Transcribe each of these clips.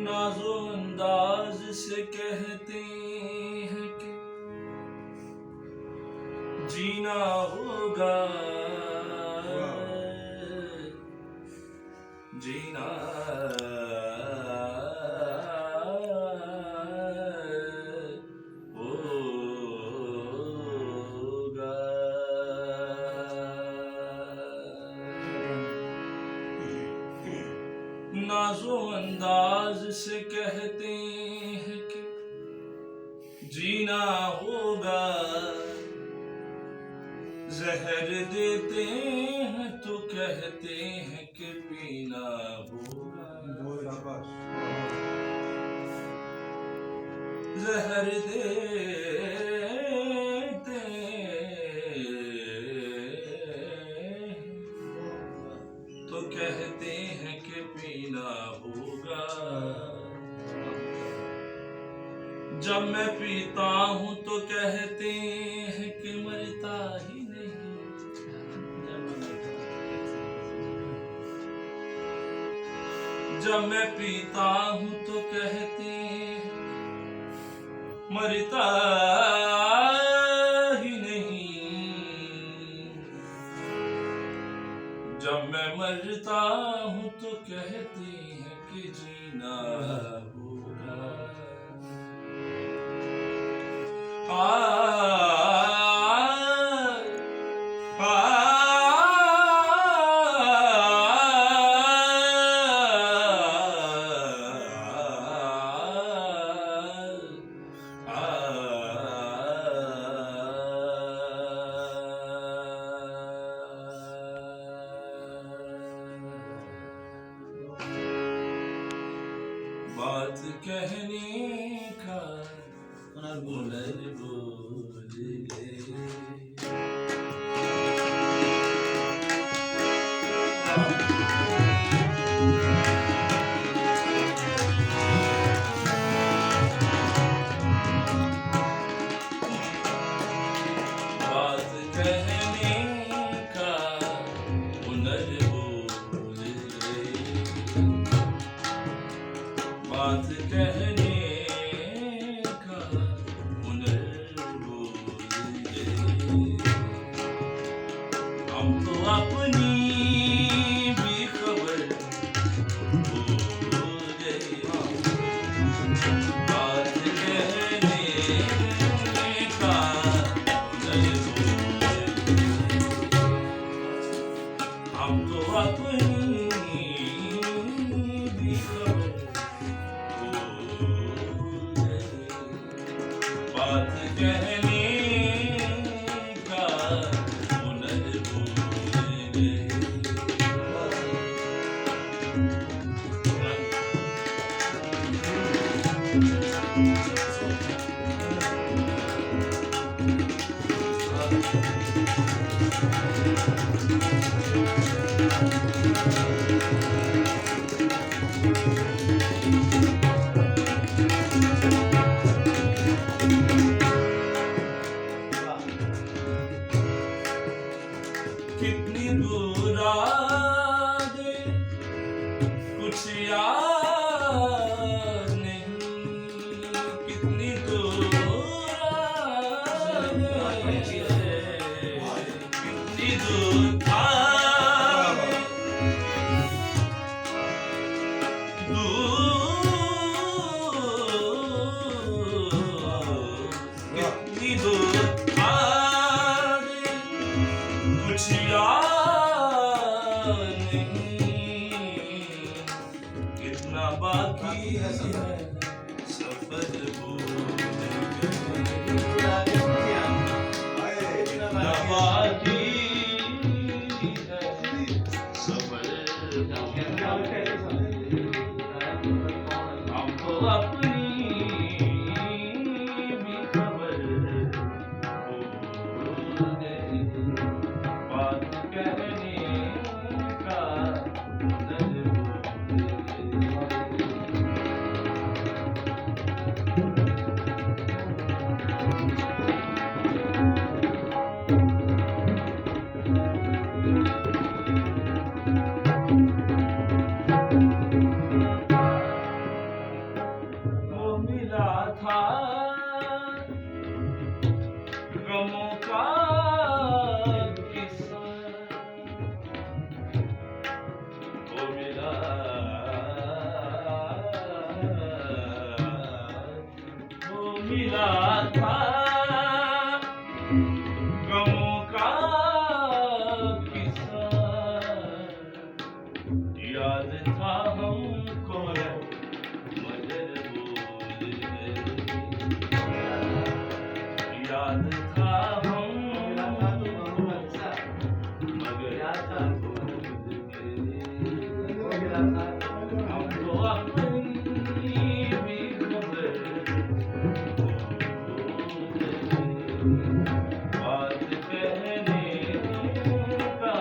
नाज़ो अंदाज से कहते हैं कि जीना होगा, जीना होगा। नाज़ो अंदाज से कहते हैं कि जीना होगा, जहर देते हैं तो कहते हैं कि पीना होगा। जहर देते तो कहते हैं कि पीना होगा। जब मैं पीता हूँ तो कहते हैं कि मरता ही नहीं। जब मैं पीता हूँ तो कहते हैं मरता ही नहीं। जब मैं मरता हूँ तो कहते हैं कि जीना होगा। बात कहने का हुनर बोल ले। बात कहने का हुनर बोल ले। बात कहने का हुनर बोल ले। हम तो अपनी भी खबर भूल गए। बात कहने का हुनर बोल ले। हम तो अपनी भी खबर बात कहने का हुनर भूल गए। कितनी दूर आगे कुछ याद नहीं। कितनी दूर आगे कितनी दूर आगे कितनी दूर आगे कुछ याद नहीं। याद था हमको मगर भूल गए, याद था हमको मगर भूल गए, हमको अपनी भी खबर बात कहने का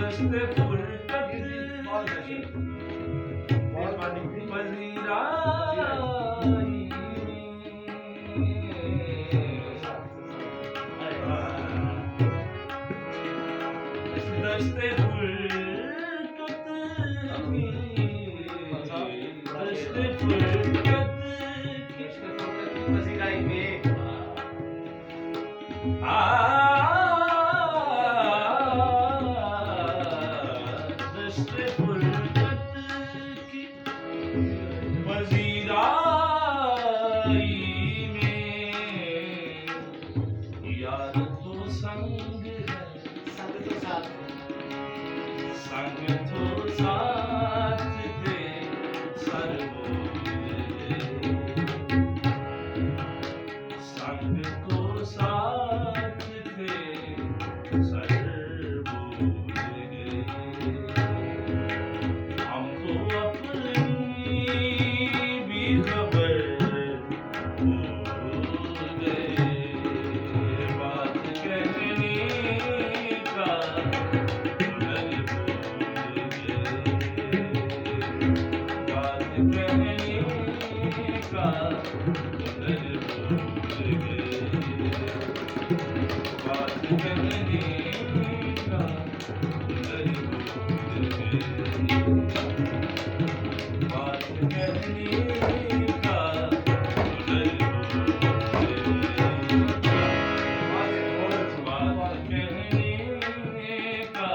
दस्ते फुर्सत की पजीराई दस्ते फुर्सत की दस्ते फुर्सत की पसीराई में दस्ते फुर्सत की पजीराई में याद तो संग है, संग तो साथ संग तो साथ दे सर संग तो साथ दे सर हमको अपनी भी खबर भूल गए, बात कहने का भूल गए, बात कहने का भूल गए, बात कहने का बात कहने का बात कहने का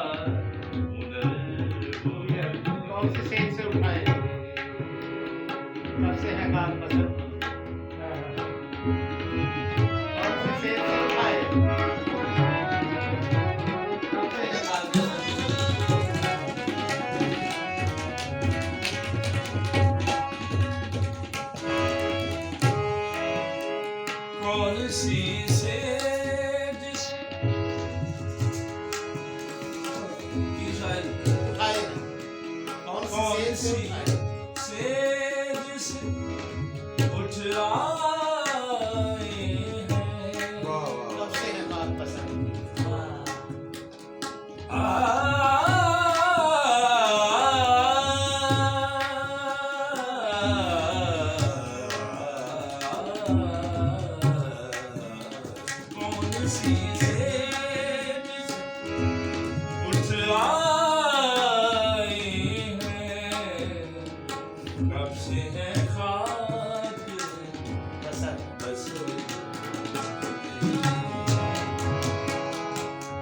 कौन से सेट से उठाए कब से है बात पसंद कौन से सेट से उठाए कब से है बात कौन सी से जिस की शायद उठाए कौन कौन से सेट से सी उठाए से जिस उठ आए हैं कब से है बात पसंद कौन सी से उठ आए हैं, कब से है खाक पसंद बस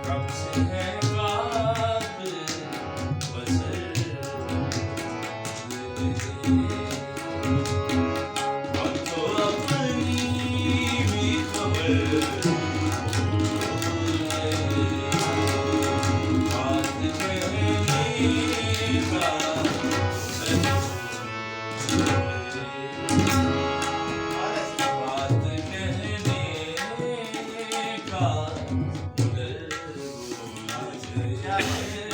कब से है खाक बस हमको अपनी भी खबर बात कहने का और ऐसे बात कहने का क्या बात है?